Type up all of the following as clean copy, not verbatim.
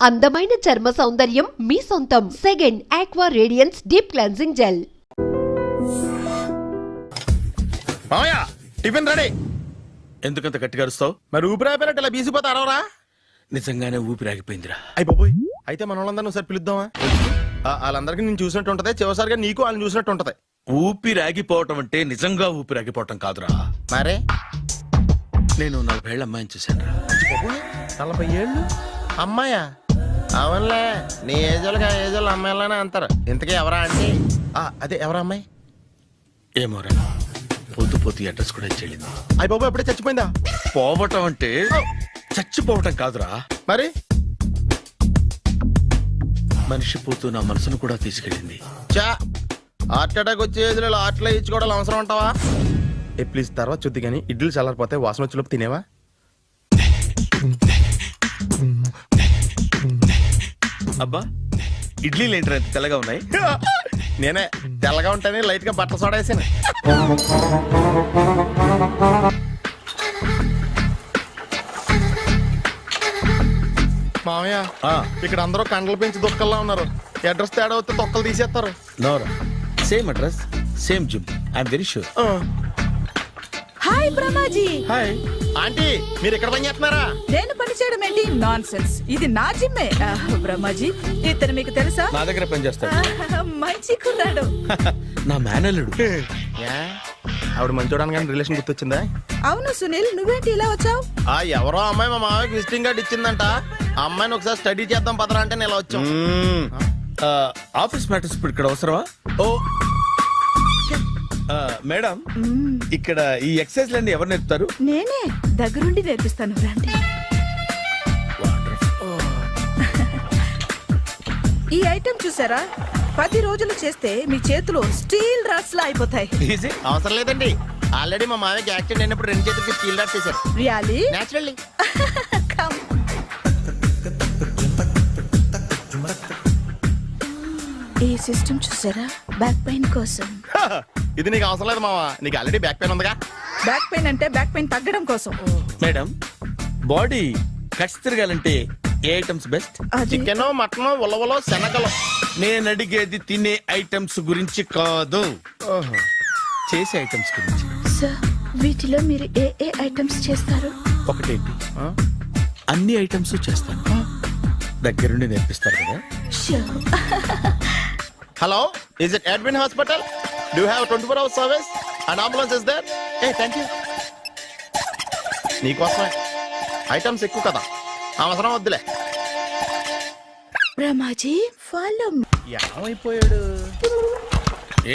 అందమైన చర్మ సౌందర్యం మీ సొంతం. Second aqua radiance deep cleansing gel. మామయ్య టిఫిన్ రెడీ. ఎందుకంత గట్టిగా అరుస్తావు? మరి ఊపిరి అయిపోయినట్టు ఇలా బీసిపోతే అరవరా? నిజంగానే ఊపిరాగిపోయిందిరా. అయ్యి బాబోయ్, అయితే మన వాళ్ళందరినీ ఒకసారి పిలుద్దామా? వాళ్ళందరికీ నేను చూసినట్టు ఉంటది, చివరిసారిగా నీకు వాళ్ళని చూసినట్టు ఉంటది. ఊపిరాగిపోవటం అంటే నిజంగా ఊపిరాగిపోవటం కాదురా. మరే నేను 40 ఏళ్ల అమ్మాయిని చూశానురా. 40 ఏళ్ళు అమ్మాయా? అవునులే, నీ ఏజోళ్ళకి ఆ ఏజోళ్ళు అమ్మాయిలానే అంటారు. ఇంతకీ ఎవరా అంటే? అదే ఎవరా అమ్మాయి? ఏమోరా, పొద్దు అడ్రస్ కూడా ఇచ్చేళ్ళింది. అయ్యి బాబు ఎప్పుడే చచ్చిపోయిందా? పోవటం అంటే చచ్చిపోవటం కాదురా, మరి మనిషి పోతూ నా మనసును కూడా తీసుకెళ్ళింది. చా, హార్ట్ అటాక్ వచ్చే ఏజ్లో హార్ట్లో ఇచ్చుకోవడం అవసరం అంటావా? ప్లీజ్ తర్వాత చూద్ది కానీ ఇడ్లీ చల్లారిపోతే వాసన వచ్చేలోపు తినేవా? అబ్బా, ఇడ్లీలు ఏంటి అంత తెల్లగా ఉన్నాయి? నేనే తెల్లగా ఉంటానే లైట్ గా బట్టలు సోడా వేసాను. మామయ్య, ఇక్కడ అందరూ కండలు పెంచి దుక్కల్లా ఉన్నారు. అడ్రస్ తేడా వస్తే తొక్కలు తీసేస్తారు. Nora, same address same gym. I'm very sure. Hi Brahmaji. Hi aunty, మీరు ఇక్కడ పని చేస్తున్నారా? నేను పని చేయడం ఏంటి? నాన్ సెన్స్, ఇది నా జిమ్మే. బ్రహ్మాజీ, ఇతను మీకు తెలుసా? నా దగ్గర పని చేస్తాడు. మంచి కుర్రాడు. నా మేనల్లుడు. ఆవిడ మంచి చూడడానికి రిలేషన్ గుర్తొచ్చిందా? అవును సునీల్, నువ్వేంటి ఇలా వచ్చావు? ఎవరో అమ్మాయి మా మామయ్యకి విజిటింగ్ కార్డు ఇచ్చిందంట. ఆ అమ్మాయిని ఒకసారి స్టడీ చేద్దాం పదరా అంటే నేను ఇలా వచ్చాం. ఆఫీస్ మ్యాటర్స్ ఇప్పుడు ఇక్కడ అవసరమా? ఓ మేడం, ఇక్కడ ఈ ఎక్సర్సైజ్ లన్నీ ఎవరు నేర్పుతారు? నేనే దగ్గరుండి నేర్పిస్తాను, రండి. ఈ ఐటెం చూసారా? 10 రోజులు చేస్తే మీ చేతులు స్టీల్ రాట్స్ లా అయిపోతాయి. అవసరం లేదండి, ఆల్రెడీ మా మామయ్యకి యాక్సిడెంట్ అయినప్పుడు 2 చేతులకి స్టీల్ డాట్ చేశారు. రియల్లీ? నేచురల్లీ. ఈ సిస్టమ్ చూసారా? బ్యాక్ పెయిన్ కోసం. ఇది నీకు అవసరం లేదు మావా, నీకు ఆల్రెడీ బ్యాక్ పెయిన్ ఉందిగా. బ్యాక్ పెయిన్ అంటే బ్యాక్ పెయిన్ తగ్గడం కోసం. మేడం, బాడీ కట్స్ తిరగాలంటే ఏ ఐటమ్స్ బెస్ట్? చికెన్, మటన్, ఉలవలో, శనగలు. నేను అడిగేది తినే ఐటమ్స్ గురించి కాదు, చేసే ఐటమ్స్ గురించి. సార్, వీటిలో మీరు ఏ ఏ ఐటమ్స్ చేస్తారు? ఒకటేంటి, అన్ని ఐటమ్స్ చేస్తాను. దగ్గరుండి నేర్పిస్తారు కదా. Hello, is it admin hospital? Do have 24 hours service and ambulance is there? Thank you. నీకోసమే ఐటమ్స్ ఎక్కువ కదా, అవసరం వద్దులే. రమాజీ, ఫాలో. ఏమైపోయాడు?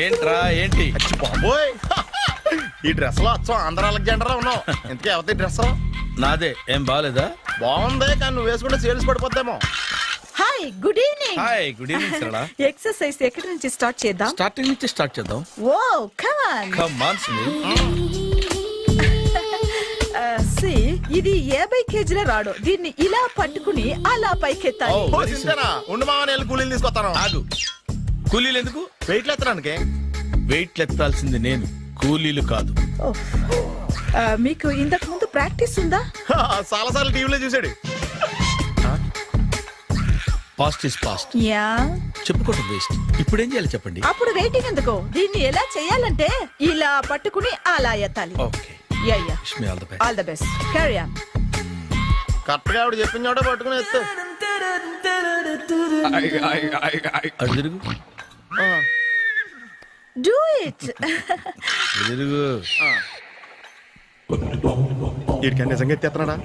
ఏంట్రా ఏంటి? బాబోయ్, ఈ డ్రెస్ లో వచ్చాం ఆంధ్ర అలెగ్జాండర్ ఉన్నావు. ఇంతకీ ఎవరి డ్రెస్? నాదే. ఏం బాగాలేదా? బాగుంది, కానీ నువ్వు వేసుకుంటే సేల్స్ పడిపోద్దేమో. Hi, good evening. Hi, good evening Sarala. Exercise ఎక్కడి నుంచి స్టార్ట్ చేద్దాం? స్టార్టింగ్ నుంచి స్టార్ట్ చేద్దాం. Oh come on. Come on Sunil. ఇది 50 కేజీల రాడు. దీన్ని ఇలా పట్టుకుని అలా పైకెత్తాలి. ఉండు మామ, నేను కూలీలు తీసుకొస్తాను. ఆగు, కూలీలు ఎందుకు? వెయిట్లు ఎత్తడానికి. వెయిట్లు ఎత్తాల్సింది నేను, కూలీలు కాదు. మీకు ఇంతకు ముందు ప్రాక్టీస్ ఉందా? చాలా సార్లు టీవీలో చూసాడు. Past is past. యా, చెప్పుకోవడం వేస్ట్. ఇప్పుడు ఏం చేయాలి చెప్పండి. అప్పుడు వెయిటింగ్ ఎందుకు? దీన్ని ఎలా చేయాలంటే ఇలా పట్టుకుని అలా ఎత్తాలి. Okay, yeah yeah. Wish me all the best. All the best. Carry on. Correct గా ఆవిడ చెప్పిన చోట పట్టుకుని ఎత్తు. అటు తిరుగు. Do it. తిరుగు. వీడికి నిజంగా ఎత్తేస్తున్నాడా?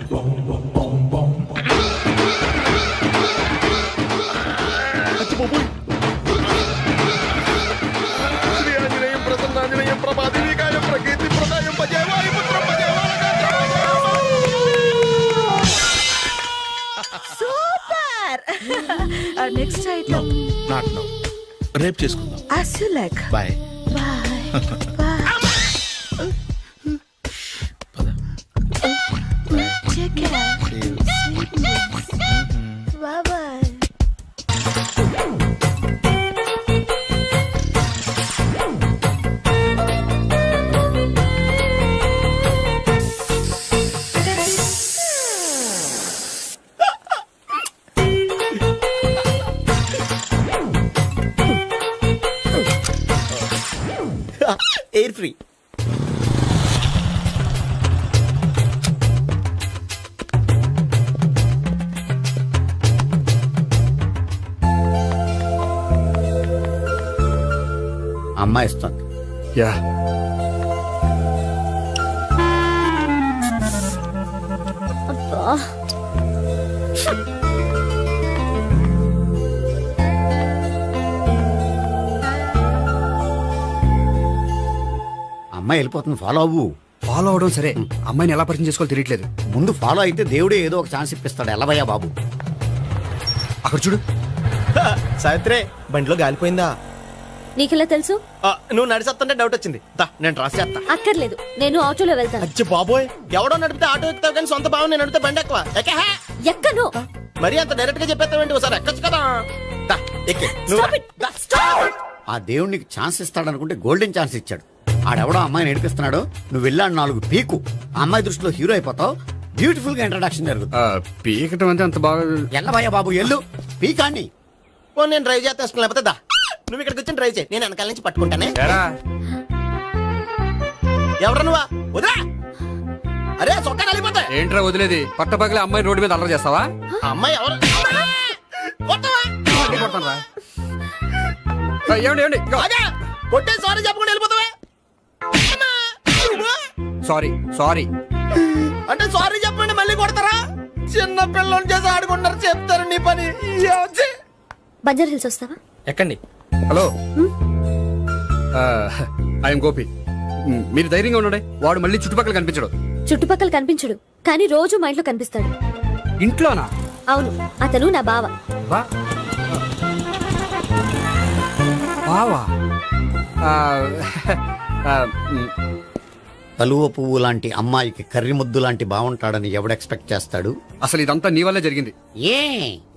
Super. Next item not now, రేపు చేసుకుందాం. as you like. Bye. Bye. Take care. Bye bye. Air free. అమ్మాయి ఇస్తుంది. యా అమ్మాయి వెళ్ళిపోతుంది, ఫాలో అవ్వు. ఫాలో అవడం సరే, అమ్మాయిని ఎలా పరిచయం చేసుకోవాలో తెలియట్లేదు. ముందు ఫాలో అయితే దేవుడే ఏదో ఒక ఛాన్స్ ఇప్పిస్తాడు. ఎలవయ్యా బాబు. అక్కడ చూడు. సావిత్రి బండిలో గాలిపోయిందా? నీకెలా తెలుసు? నువ్వు నడిచేస్తుంటే డౌట్ వచ్చింది. నేను రాసేస్తా. అక్కర్లేదు, నేను ఆటోలో వెళ్తాను. అచ్చి బాబోయ్, ఎవడో నడిపితే ఆటో ఎక్కుతావు కానీ సొంత భావం నేను నడిపితే బండి ఎక్కువ. ఎక్కహే. ఎక్కను. మరి అంత డైరెక్ట్ గా చెప్పేస్తావేంటి? ఒకసారి ఎక్కొచ్చు కదా. దా, ఎక్కే. నువ్వు Stop it. The, stop. ఆ దేవుడు నీకు ఛాన్స్ ఇస్తాడనుకుంటే గోల్డెన్ ఛాన్స్ ఇచ్చాడు. ఆడెవడో అమ్మాయిని నడిపిస్తున్నాడు, నువ్వు వెళ్ళాడు 4 పీకు. ఆ అమ్మాయి దృష్టిలో హీరో అయిపోతావు. బ్యూటిఫుల్ గా ఇంట్రడక్షన్ జరుగుతుంది. పీకటం అంటే అంత బాగా. ఎల్లవయ్యా బాబు, ఎల్లు పీకాన్ని. ఓ, నేను డ్రైవ్ చేస్తాను. లేకపోతే దా, నువ్వు ఇక్కడికి వచ్చి డ్రైవ్ చేయి, నేను వెనకాల నుంచి పట్టుకుంటానే. ఎవరు నువ్వా? వదిలా. అరే చొక్కా కలిపోతా. ఏంట్రా వదిలేది? పట్టపగలే అమ్మాయి రోడ్డు మీద అల్లరి చేస్తావా? ఆ అమ్మాయి ఎవరు? కొట్టవా? కొడతానురా. ఏమండి ఏమండి? ఆగా. కొట్టే సారీ చెప్పకుండా వెళ్ళిపోతావా? Sorry sorry. అంటే సారీ చెప్పండి మళ్ళీ కొడతారా? చిన్న పిల్లలు చేసి ఆడుకుంటారు, చెప్తారు నీ పని. బంజారా హిల్స్ వస్తావా? ఎక్కండి. Hello, I'm Gopi. మీరు ధైర్యంగా ఉండండి. వాడు మళ్ళీ చుట్టుపక్కల కనిపించడు. చుట్టుపక్కల కనిపించడు, కానీ రోజు మా ఇంట్లో కనిపిస్తాడు. ఇంట్లోనా? అవును, అతను నా బావ. బావా? కలువ పువ్వు లాంటి అమ్మాయికి కర్రి ముద్దు లాంటి బాగుంటాడని ఎవడు ఎక్స్పెక్ట్ చేస్తాడు? అసలు ఇదంతా నీ వల్లే జరిగింది. ఏ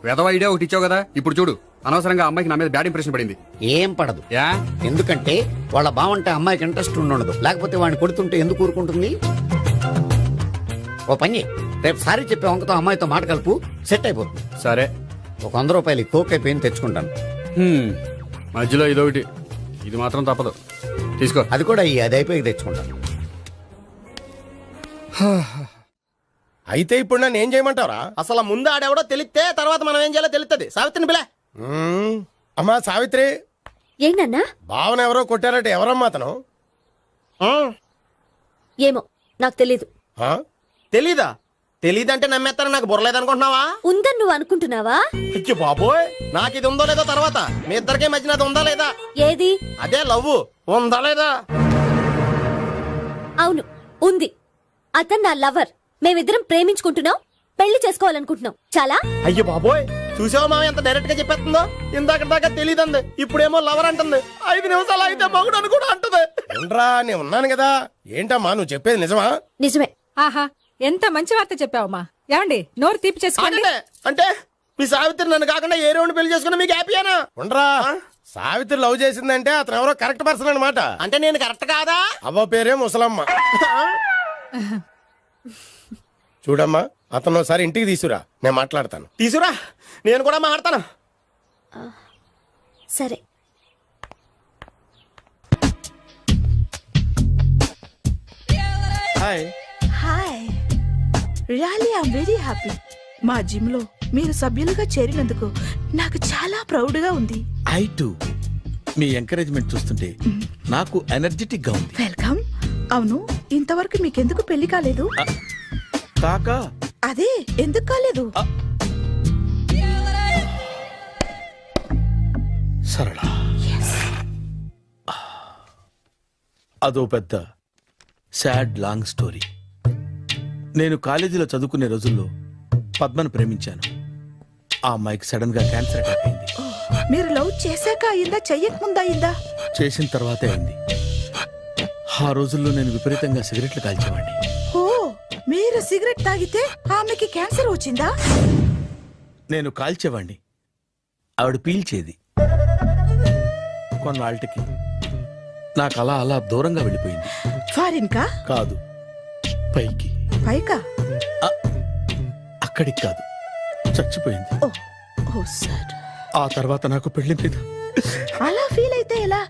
వెధవ ఐడియా ఒకటి ఇచ్చావు కదా, ఇప్పుడు చూడు. అనవసరంగా అమ్మాయికి నా మీద బ్యాడ్ ఇంప్రెషన్ పడింది. ఏం పడదు. యా? ఎందుకంటే వాళ్ళ బాగుంటే అమ్మాయికి ఇంట్రెస్ట్ ఉండదు. లేకపోతే వాడిని కొడుతుంటే ఎందుకు ఊరుకుంటుంది? ఓ పని చెయ్. రేపు సారీ చెప్పే వంకతో అమ్మాయితో మాట కలుపు, సెట్ అయిపోతుంది. సరే. ఒక 100 రూపాయలు కోక్ అయిపోయింది, తెచ్చుకుంటాను. మధ్యలో ఇదొకటి. ఇది మాత్రం తప్పదు. తీసుకో. అది కూడా అది అయిపోయి తెచ్చుకుంటాను. అయితే ఇప్పుడు నన్ను ఏం చేయమంటావరా? అసలు ముందు ఆడెవడో తెలిస్తే తర్వాత మనం ఏం చేయాలో తెలుస్తుంది. సావిత్రిని పిల్ల. అమ్మా సావిత్రి. ఏంటన్నా? భావన ఎవరో కొట్టారట. ఎవరమ్మా అతను? ఏమో, నాకు తెలీదు. తెలీదా? తెలీదంటే నమ్మేస్తారని నాకు బుర్రలేదనుకుంటున్నావా? ఉందని నువ్వు అనుకుంటున్నావా? అయ్యో బాబోయ్, నాకు ఇది ఉందో లేదో తర్వాత. మీ ఇద్దరికే మధ్యన అది ఉందా లేదా? ఏది? అదే లవ్ ఉందా లేదా? అవును, ఉంది. అతను నా లవర్. మేమిద్దరం ప్రేమించుకుంటున్నాం, పెళ్లి చేసుకోవాలనుకుంటున్నాం. చాలా. అయ్యో బాబోయ్, చూసావా మామ ఎంత డైరెక్ట్ గా చెప్పేస్తుందో? ఇందాక దాకా తెలియదండి, ఇప్పుడేమో లవర్ అంటుంది. 5 నిమిషాలు అయితే మగుడు అని కూడా అంటుంది. ఏంట్రా, నేను ఉన్నాను కదా. ఏంటమ్మా నువ్వు చెప్పేది నిజమా? నిజమే. ఆహా, ఎంత మంచి వార్త చెప్పావమ్మా. ఏమండి, నోరు తీపి చేసుకోండి. అంటే మీ సావిత్రి నన్ను కాకుండా ఏ రౌండ్ పెళ్లి చేసుకున్నా మీకు హ్యాపీయేనా? ఉండరా, సావిత్రి లవ్ చేసిందంటే అతను ఎవరో కరెక్ట్ పర్సన్ అనమాట. అంటే నేను కరెక్ట్ కాదా? అవ్వ పేరే ముసలమ్మ. చూడమ్మా, అతను ఒకసారి ఇంటికి తీసుకురా, నేను మాట్లాడతాను. తీసుకురా, నేను కూడా మాట్లాడతాను. సరే. Hi. Hi, really I'm very happy. మా జిమ్ లో మీరు సభ్యులుగా చేరినందుకు నాకు చాలా ప్రౌడ్ గా ఉంది. I to. మీ ఎంకరేజ్మెంట్ చూస్తుంటే నాకు ఎనర్జెటిక్ గా ఉంది. వెల్కమ్. అవును, ఇంతవరకు మీకెందుకు పెళ్లి కాలేదు? కాకా అదే, ఎందుకు కాలేదు? సరళ, అదో పెద్ద సాడ్ లాంగ్ స్టోరీ. నేను కాలేజీలో చదువుకునే రోజుల్లో పద్మను ప్రేమించాను. ఆ అమ్మాయికి సడన్ గా క్యాన్సర్ అటాక్ అయింది. మీరు లవ్ చేశాక అయిందా, చెయ్యక ముందా అయిందా? చేసిన తర్వాతే అయింది. ఆ రోజుల్లో నేను విపరీతంగా సిగరెట్లు కాల్చేవాడిని. ఓ, మీరు సిగరెట్ తాగితే ఆమెకి క్యాన్సర్ వచ్చిందా? నేను కాల్చేవాణ్ణి, ఆవిడ పీల్చేది. కొన్నాళ్ళకి నాకు అలా అలా దూరంగా వెళ్ళిపోయింది. ఫారిన్ కా? కాదు, పైకి. పైకా? అక్కడికి కాదు, చచ్చిపోయింది. ఓ, ఓ సార్. ఆ తర్వాత నాకు పెళ్లి మీద అలా ఫీల్ అయితే ఎలా?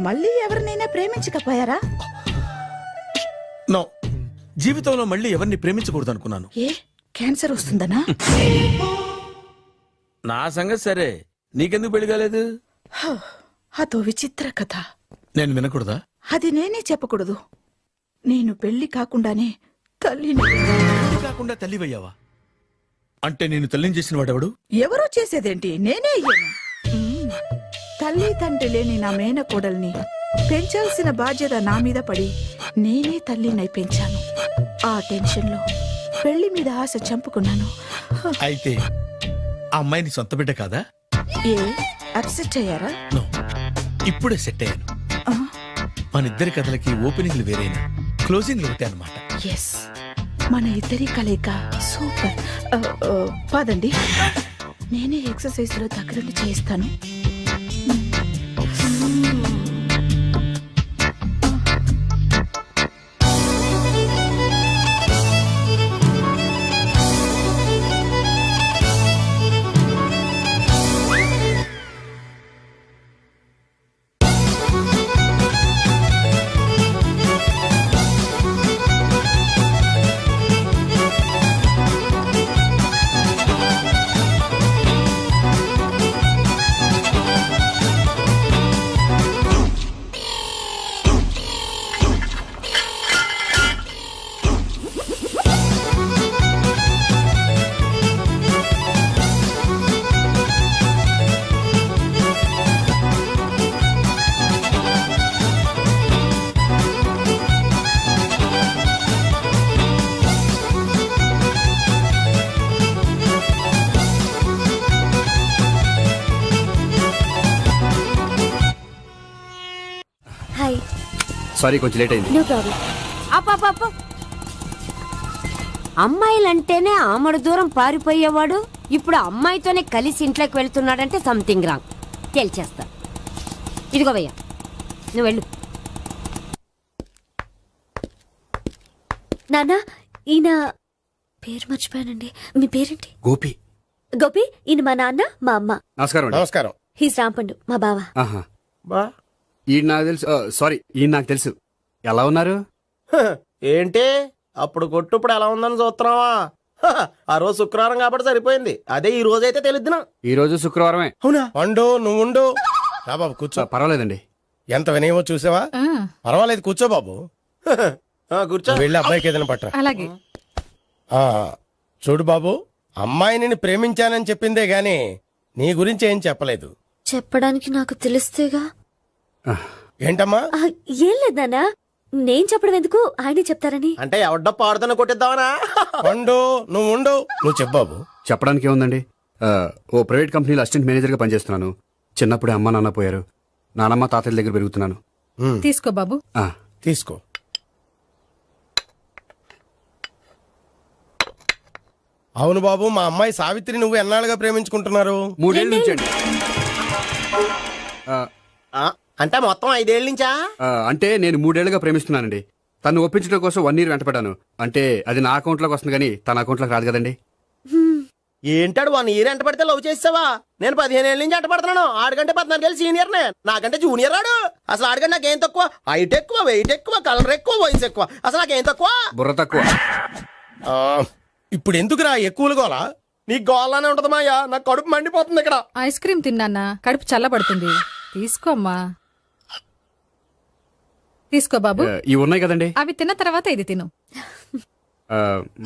మళ్ళీ ఎవరినైనా ప్రేమించకపోయారా? నో, జీవితంలో మళ్ళీ ఎవరిని ప్రేమించకూడదు అనుకున్నాను. ఏ క్యాన్సర్ వస్తుందనా? నా సంగతి సరే, నీకెందుకు పెళ్లి కాలేదు? అదో విచిత్ర కథ. నేను వినకూడదా? అది నేనే చెప్పకూడదు. నేను పెళ్లి కాకుండానే తల్లిని. పెళ్లి కాకుండా తల్లివయ్యావా? అంటే నేను తల్లిని చేసిన వాడెవడు? ఎవరో చేసేదేంటి, నేనే అయ్యాను. తల్లి తండ్రి లేని నా మేనకోడల్ని పెంచాల్సిన బాధ్యత నా మీద పడి నేనే తల్లినై పెంచాను. ఆ టెన్షన్లో పెళ్లి మీద ఆశ చంపుకున్నాను. అయితే ఆ అమ్మాయిని సొంత బిడ్డ కాదా? ఏ అప్సెట్ అయ్యారా? నో, ఇప్పుడే సెట్ అయ్యాను. ఆ, మన ఇద్దరి కథలకి ఓపెనింగ్లు వేరైనా క్లోజింగ్లు ఒకటే అనమాట. ఎస్, మన ఇద్దరి కలయిక సూపర్. పదండి, నేనే ఎక్సర్సైజ్ లో దగ్గరుండి చేయిస్తాను. హాయ్. సారీ, కొంచెం లేట్ అయింది. No problem. అప్ప అమ్మాయిలంటేనే ఆమడు దూరం పారిపోయేవాడు ఇప్పుడు అమ్మాయితోనే కలిసి ఇంట్లోకి వెళ్తున్నాడంటే సంథింగ్ రాంగ్. తేల్చేస్తా. ఇదిగో భయ్యా, నువ్వు వెళ్ళు. నాన్న, ఈయన పేరు మర్చిపోయానండి. మీ పేరేంటి? గోపి. గోపి, ఈయన మా నాన్న, మా అమ్మ. నమస్కారం అండి. నమస్కారం. హీస్ రాంపండు, మా బావ. ఆహా. బా ఈయన నాకు తెలుసు. సారీ, ఈయన నాకు తెలుసు. ఎలా ఉన్నారు? ఏంటి అప్పుడు కొట్టు ఇప్పుడు ఎలా ఉందని చూస్తున్నావా? ఆ రోజు శుక్రవారం కాబట్టి సరిపోయింది. అదే ఈ రోజు అయితే తెలుద్దునా. ఈ రోజు శుక్రవారమే. అవునా? వండు, నువ్వు ఉండు. రా బాబు కూర్చో. పర్వాలేదండి. ఎంత వినయమో చూసావా? పర్వాలేదు, కూర్చో బాబు. కూర్చో. వెళ్ళి అబ్బాయికి ఏదైనా పట్టరా. అలాగే. ఆ, చూడు బాబు, అమ్మాయిని నేను ప్రేమించానని చెప్పిందే గాని నీ గురించి ఏం చెప్పలేదు. చెప్పడానికి నాకు తెలిస్తేగా. ఏంటమ్మా? ఏం లేదు నాన్న, నేను చెప్పడం ఎందుకు, ఆయనే చెప్తారని. అంటే ఎవడ్డో పాడుతున్న కొట్టిద్దామనా? వండు, నువ్వు ఉండు. నువ్వు చెప్పు బాబు. చెప్పడానికి ఏముందండి, ఓ ప్రైవేట్ కంపెనీలో అసిస్టెంట్ మేనేజర్గా పనిచేస్తున్నాను. చిన్నప్పుడే అమ్మ నాన్న పోయారు. నానమ్మ తాతయ్య దగ్గర పెరుగుతున్నాను. తీసుకో బాబు. ఆ, తీసుకో. అవును బాబు, మా అమ్మాయి సావిత్రి నువ్వు ఎన్నాళ్ళుగా ప్రేమించుకుంటున్నారు? 3 ఏళ్ళ నుంచి అండి. అంటే మొత్తం 5 ఏళ్ళ నుంచా? అంటే నేను 3 ఏళ్లుగా ప్రేమిస్తున్నానండి. తను ఒప్పించడం కోసం 1 year వెంటపడ్డాను. అంటే అది నా అకౌంట్లోకి వస్తుంది కానీ తన అకౌంట్లోకి రాదు కదండి. ఏంటాడు 1 year ఎంట పడితే లవ్ చేసావా? నేను 15 ఏళ్ళ నుంచి ఎంట పడుతున్నాను. ఆడికంటే 14 ఏళ్ళు సీనియర్ నే, నాకంటే జూనియర్ రాడు. అసలు ఆడికంటే నాకేం తక్కువ? హైట్ ఎక్కువ, వెయిట్ ఎక్కువ, కలర్ ఎక్కువ, వయసు ఎక్కువ. అసలు నాకేం తక్కువ? బుర్ర తక్కువ. ఇప్పుడు ఎందుకురా ఎక్కువలు గోలా? నీకు గోలానే ఉంటది మాయా. నాకు కడుపు మండిపోతుంది ఇక్కడ. ఐస్ క్రీమ్ తిన్నానా, కడుపు చల్లబడుతుంది. తీసుకోమ్మా. తీసుకో బాబు. ఇవి ఉన్నాయి కదండి. అవి తిన్న తర్వాత ఇది తిను.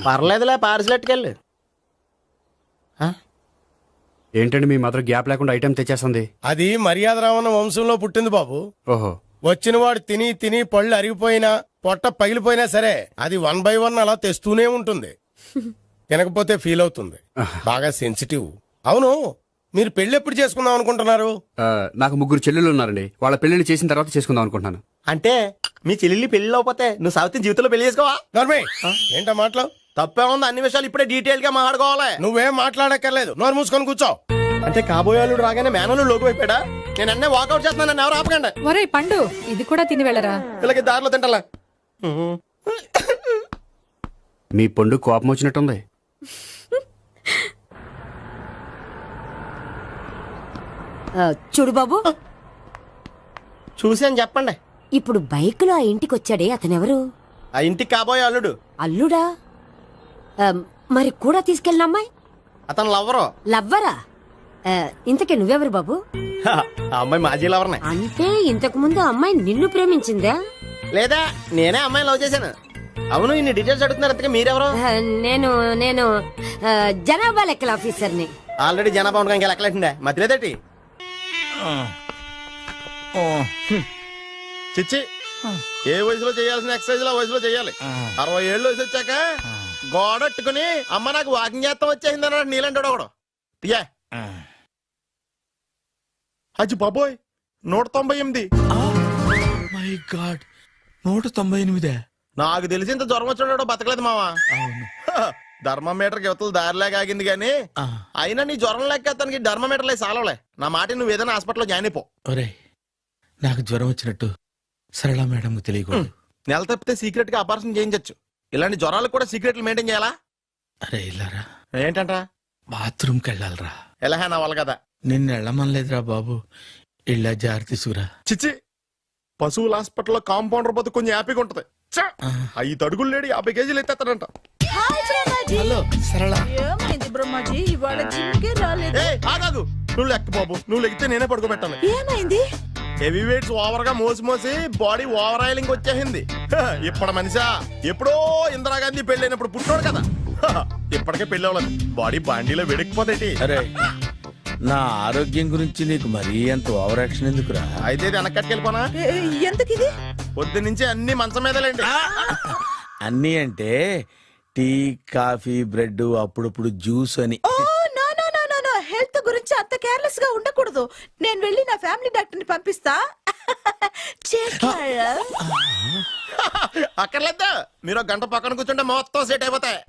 పర్లేదులే, పార్సిలెట్కెళ్ళి. ఏంటండి మీ మాత్రం గ్యాప్ లేకుండా ఐటెం తెచ్చేస్తుంది? అది మర్యాద రావణ వంశంలో పుట్టింది బాబు. ఓహో. వచ్చిన వాడు తిని తిని పళ్ళు అరిగిపోయినా, పొట్ట పగిలిపోయినా సరే అది 1 by 1 అలా తెస్తూనే ఉంటుంది. తినకపోతే ఫీల్ అవుతుంది. బాగా సెన్సిటివ్. అవును, మీరు పెళ్లి ఎప్పుడు చేసుకుందాం అనుకుంటున్నారు? నాకు 3 చెల్లెళ్ళు ఉన్నారండి. వాళ్ళ పెళ్లిని చేసిన తర్వాత చేసుకుందాం అనుకుంటున్నాను. అంటే మీ చెల్లెల్ని పెళ్లి లేకపోతే నువ్వు సావిత్రి జీవితంలో పెళ్లి చేసుకోవా? ఏంటో మాటలు తప్పే ఉంది. అన్ని విషయాలు ఇప్పుడే డీటెయిల్ గా మాట్లాడుకోవాలి. నువ్వేం మాట్లాడక్కర్లేదు, నోరు మూసుకొని కూర్చో. అంటే కాబోయేవాళ్ళు రాగానే మేనలు లోకి అయిపోయాడా? నేను అన్నీ వాకౌట్ చేస్తున్నాను, నన్ను ఎవరు ఆపకండి. ఒరే పండు, ఇది కూడా తిని వెళ్ళరా. వీళ్ళకి దారిలో తింటాలా? మీ పండు కోపం వచ్చినట్టుంది. చూడు బాబు, చూసి అని చెప్పండి. ఇప్పుడు బైక్లో ఆ ఇంటికి వచ్చాడే అతనెవరు? ఆ ఇంటికి కాబోయే అల్లుడు. అల్లుడా? మరి కూడా తీసుకెళ్ళిన అమ్మాయి అతను లవ్వరు. లవ్వరా? ఇంతకీ నువ్వెవరు బాబు? ఆ అమ్మాయి మాజీ లవర్నే. అంటే ఇంతకు ముందు అమ్మాయి నిన్ను ప్రేమించిందా? లేదా నేనే అమ్మాయిని లవ్ చేశాను. అవును, ఇన్ని డీటెయిల్స్ అడుగుతున్నారు. అంతగా మీరెవరు? నేను నేను జనాభా లెక్కల ఆఫీసర్ని. ఆల్రెడీ జనాభా ఉండగా ఇంకా లెక్కలేటండే మతిలేదటి. చిచ్చి, ఏ వయసులో చేయాల్సిన ఎక్సర్సైజ్ ఆ వయసులో చేయాలి. 60 ఏళ్ళు వయసు వచ్చాక గోడట్టుకుని అమ్మ నాకు వాకింగ్ చేస్తాం వచ్చేసింది అన్నాడు నీలంటాడు ఒకడు. తీయా అజ్జి బాబోయ్, 198. My God, 198. నాకు తెలిసి ఇంత జ్వరం వచ్చాడు బతకలేదు మావా. అవును. ధర్మమీటర్ యువతలు దారిలాగా ఆగింది గానీ అయినా నీ జ్వరం లెక్క అతనికి ధర్మమీటర్లే సాలవలే. నా మాట నువ్వు ఏదైనా హాస్పిటల్లో జాయిన్ అయిపో. ఒరే, నాకు జ్వరం వచ్చినట్టు సరళ మేడం తెలియకూడదు. నెల తప్పితే సీక్రెట్ గా ఆపరేషన్ చేయించచ్చు. ఇలాంటి జ్వరాలకు కూడా సీక్రెట్లు మెయింటైన్ చేయాలా? అరే ఇల్లారా, ఏంటంట? బాత్రూమ్కి వెళ్ళాలరా. ఎలా నా వాళ్ళ కదా. నిన్ను వెళ్ళమనలేదురా బాబు, ఇళ్ళ జారి తీసుకురా. చిచ్చి, పశువుల హాస్పిటల్లో కాంపౌండర్ బతు కొంచెం హ్యాపీగా ఉంటది. 5 అడుగులు లేడి 50 కేజీలు ఎత్తేస్తాడంట. హలో సరళ. ఏమైంది బ్రహ్మాజీ, ఇవాళ జిమ్కే రాలేదు? ఏ ఆగాగు, నువ్వు లెక్క బాబు. నువ్వు లెక్కితే నేనే పడుకోబెట్టాలి. ఏమైంది? హెవీ వెయిట్స్ ఓవర్ గా మోసి మోసి బాడీ ఓవర్ ఆయిలింగ్ వచ్చేసింది. ఇప్పుడు మనిషా ఎప్పుడో ఇందిరాగాంధీ పెళ్ళైనప్పుడు పుట్టాడు కదా. ఇప్పటికే పెళ్ళి అవ్వలేదు, బాడీ బాండీలో వెడికిపోతాయి. అరే, నా ఆరోగ్యం గురించి నీకు మరీ అంత ఓవర్ యాక్షన్ ఎందుకురా? అయితే ఇది వెనకట్టుకెళ్ళిపోనా? ఎందుకు ఇది? పొద్దు నుంచి అన్ని మంచం మీదలేండి. అన్నీ అంటే టీ, కాఫీ, బ్రెడ్, అప్పుడప్పుడు జ్యూస్ అని. Oh no no no no no, health గురించి అంత కేర్లెస్ గా ఉండకూడదు. నేను వెళ్ళి నా ఫ్యామిలీ డాక్టర్ ని పంపిస్తా. చేస్తారా? అక్కర్లేదా, మీరు ఒక గంట పక్కన కూర్చుంటే మొత్తం సెట్ అయిపోతాయి.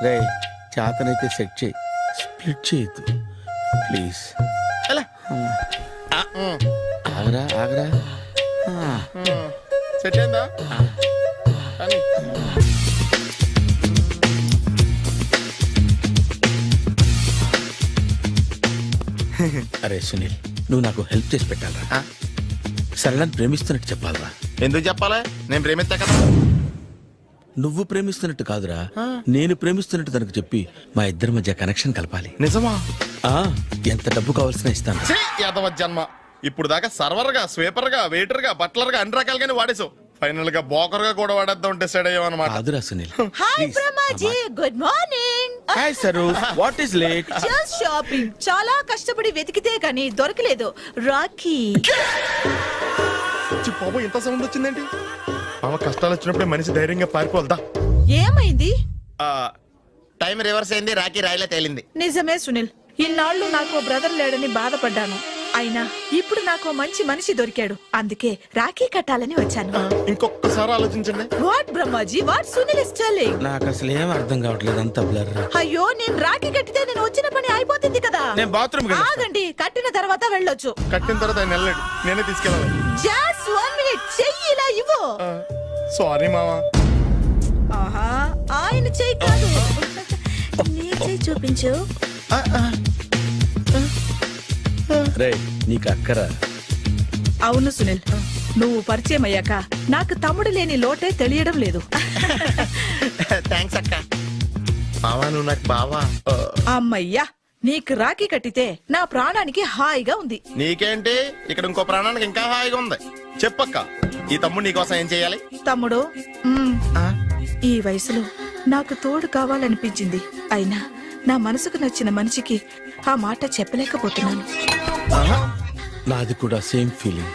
రే, చేతనైతే సెట్ చేయి, స్ప్లిట్ చేయొద్దు ప్లీజ్. ఎలా? ఆగరా ఆగరా. సెట్ అయిందా? కానీ అరే సునీల్, నువ్వు నాకు హెల్ప్ చేసి పెట్టాలరా. సరళని ప్రేమిస్తున్నట్టు చెప్పాలరా. ఎందుకు చెప్పాలి? నేను ప్రేమిస్తా కదా. నువ్వు ప్రేమిస్తున్నట్టు కాదురా, నేను ప్రేమిస్తున్నట్టు తనకు చెప్పి మా ఇద్దరి మధ్య కనెక్షన్ కలపాలి. నిజమా? ఎంత డబ్బు కావాల్సిన ఇస్తాను. యాదవ జన్మ. ఇప్పుడు దాకా సర్వర్ గా, స్వీపర్ గా, వెయిటర్ గా, బట్లర్ గా అన్ని రకాలుగానే వాడేసావు. ఫైనల్ గా బోకర్ గా కూడా వాడేద్దాం డిసైడ్ అయ్యాం అనమాట. కాదురా Sunil. Hi Brahmaji, good morning. Hi sir, what is late? Just shopping. చాలా కష్టపడి వెతికితే కానీ దొరకలేదు. రాఖీ. బాబు ఇంత సౌండ్ వచ్చిందేంటి? మామ కష్టాలు వచ్చినప్పుడు మనిషి ధైర్యంగా పారిపోల్దా. ఏమైంది? టైం రివర్స్ అయింది, రాఖీ రాయిలా తేలింది. నిజమే సునీల్, ఇన్నాళ్ళు నాకు బ్రదర్ లేడని బాధపడ్డాను. అయినా ఇప్పుడు నాకు మంచి మనిషి దొరికాడు. అందుకే రాఖీ కట్టాలని వచ్చాను. ఇంకొకసారి ఆలోచించండి. What Brahmaji, what Sunil is telling? నాకు అసలు ఏం అర్థం కావట్లేదు, అంత బ్లర్. అయ్యో, నేను రాఖీ కట్టితే నేను వచ్చిన పని అయిపోతుంది కదా. నేను బాత్రూమ్ ఆగండి, కట్టిన తర్వాత వెళ్ళొచ్చు. కట్టిన తర్వాత ఆయన వెళ్ళాడు, నేనే తీసుకెళ్ళాలి. జస్ట్ 1 మినిట్, చెయ్యి ఇలా ఇవ్వు. సారీ మామా. ఆహా, ఆయన చెయ్యి కాదు, నీ చెయ్యి చూపించు. రే, నీకు అక్కరా? అవును సునీల్, నువ్వు పరిచయం అయ్యాక నాకు తమ్ముడు లేని లోటే తెలియడం లేదు. థ్యాంక్స్ అక్క. మామా నువ్వు నాకు బావా. అమ్మయ్యా, నీకు రాఖీ కట్టితే నా ప్రాణానికి హాయిగా ఉంది. నీకేంటి, ఇక్కడ ఇంకో ప్రాణానికి ఇంకా హాయిగా ఉంది. చెప్పక్క, ఈ తమ్ముడు నీకోసం ఏం చేయాలి? తమ్ముడు, ఈ వయసులో నాకు తోడు కావాలనిపించింది. అయినా నా మనసుకు నచ్చిన మనిషికి ఆ మాట చెప్పలేకపోతున్నాను. నాది కూడా సేమ్ ఫీలింగ్.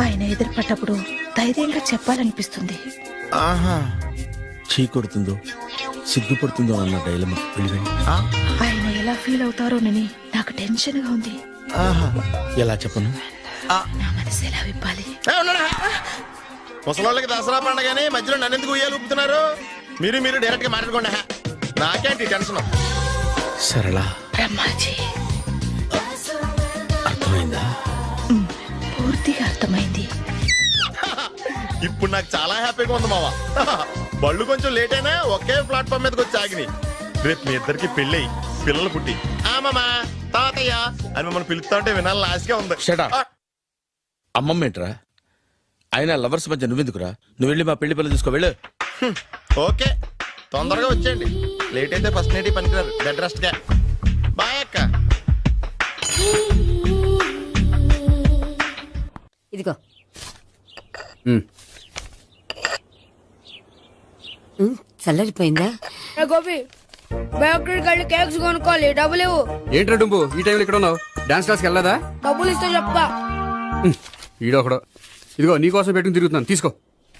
ఆయన ఎదురుపడ్డప్పుడు ధైర్యంగా చెప్పాలనిపిస్తుంది. చీ కొడుతుందో సిగ్గుపడుతుందో అన్న డైలమా. ఆయన ఎలా ఫీల్ అవుతారోనని నాకు టెన్షన్ గా ఉంది. ఎలా చెప్పను? నా మనసు ఎలా విప్పాలి? ముసలోళ్ళకి దసరా పండగని మధ్యలో నన్ను ఎందుకు ఉయ్యాలు ఊపుతున్నారు? మీరు డైరెక్ట్ గా మాట్లాడుకోండి. నాకేంటి టెన్షన్? సరళ, బ్రహ్మాజీ, అర్థమైందా? పూర్తిగా అర్థమైంది. ఇప్పుడు నాకు చాలా హ్యాపీగా ఉంది మావా. బళ్ళు కొంచెం లేట్ అయినా ఒకే ప్లాట్ఫామ్ మీదకి వచ్చి ఆగినాయి. రేపు మీ ఇద్దరికి పెళ్ళి పిల్లలు పుట్టి ఆ అమ్మమ్మ తాతయ్య అని మమ్మల్ని పిలుస్తా ఉంటే వినాలి లాస్ట్గా ఉంది. Shut up. అమ్మమ్మ ఏంట్రా? అయినా లవర్స్ మధ్య నువ్వెందుకురా? నువ్వు వెళ్ళి మా పెళ్లి పిల్లలు తీసుకో వెళ్ళు. ఓకే, తొందరగా వచ్చేయండి. లేట్ అయితే ఫస్ట్ నైట్ పనికిరారు. బెడ్ రెస్ట్ గా. బాయ్ అక్క. ఇదిగో చల్లరిపోయిందా? గోపి బయోక్రెడిట్ కార్డు కేక్స్ కొనుక్కోవాలి, డబ్బులు ఇవ్వు. ఏంట్రా డుంబు ఈ టైంలో ఇక్కడ ఉన్నావు? డాన్స్ క్లాస్కి వెళ్ళదా? డబ్బులు ఇస్తే చెప్తా. ఈడొకడు. ఇదిగో నీకోసం పెట్టుకుని తిరుగుతున్నాను, తీసుకో.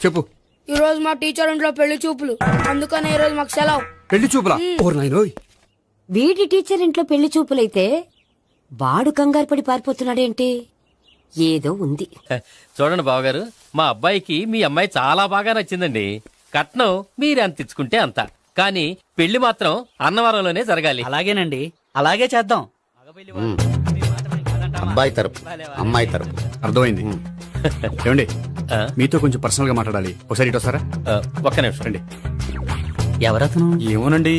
చెప్పు. ఈ రోజు మా టీచర్ ఇంట్లో పెళ్లి చూపులు, అందుకనే ఈ రోజు మాకు సెలవు. పెళ్లి చూపులా? ఓర్ నాయనోయ్. వీడి టీచర్ ఇంట్లో పెళ్లి చూపులైతే వాడు కంగారు పడి పారిపోతున్నాడేంటి? ఏదో ఉంది. చూడండి బావగారు, మా అబ్బాయికి మీ అమ్మాయి చాలా బాగా నచ్చిందండి. కట్నం మీరు ఎంత ఇచ్చుకుంటే అంత, కానీ పెళ్లి మాత్రం అన్నవరంలోనే జరగాలి. అలాగేనండి, అలాగే చేద్దాం. అబ్బాయి తరపు అమ్మాయి తరపు. అర్థమైంది. ఏమండి ఆ? మీతో కొంచెం పర్సనల్ గా మాట్లాడాలి, ఒకసారి ఇటు వస్తారా? ఒక్క నిమిషం రండి. ఎవరతను? ఏమోనండి.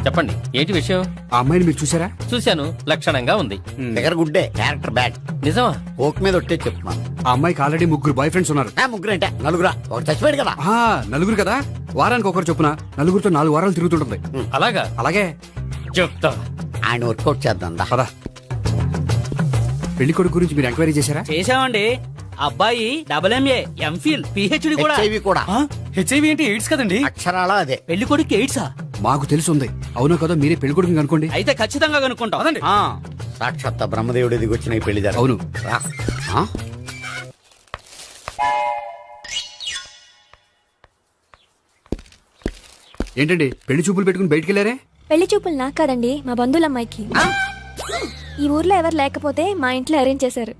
చెప్పండి, ఏంటి విషయం? ఆ అమ్మాయిని మీరు చూసారా? చూశాను, లక్షణంగా ఉంది. ఫిగర్ గుడ్డే, క్యారెక్టర్ బ్యాడ్. నిజమా? ఓక్ మీద ఒట్టే చెప్తున్నాను. ఆ అమ్మాయికి ఆల్రెడీ 3 బాయ్ ఫ్రెండ్స్ ఉన్నారు. ముగ్గురు అంటే నలుగురా? ఒకటి చచ్చిపోయాడు కదా. ఆ, నలుగురు కదా, వారానికి ఒకరు చొప్పున నలుగురితో 4 వారాలు తిరుగుతుంటుంది. అలాగా? అలాగే. చెప్తా. ఆయన వర్కౌట్ చేద్దాం దా. పదా. పెళ్లి కొడుకు గురించి మీరు ఎంక్వైరీ చేశారా? చేశామండి. అబ్బాయి MA, MPhil, PhD కూడా. HIV కూడా. హెచ్ఐవి ఏంటి? ఎయిడ్స్ కదండి. అక్షరాలా అదే. పెళ్లి కొడుకు ఎయిడ్సా? మాకు తెలుసుంది. అవునో కదా, మీరే పెళ్లి కొడుకుని అనుకోండి. అయితే ఖచ్చితంగా కనుక్కుంటాం. అదండి. సాక్షాత్ బ్రహ్మదేవుడి దిగి వచ్చిన ఈ పెళ్లి జరగదు. అవును. రా. ఆ? ఏంటండి పెళ్లి చూపులు పెట్టుకుని బయటికి వెళ్ళారే? పెళ్లి చూపులు నాకు కాదండి, మా బంధువుల అమ్మాయికి. ఈ ఊర్లో ఎవరు లేకపోతే మా ఇంట్లో అరేంజ్ చేశారు.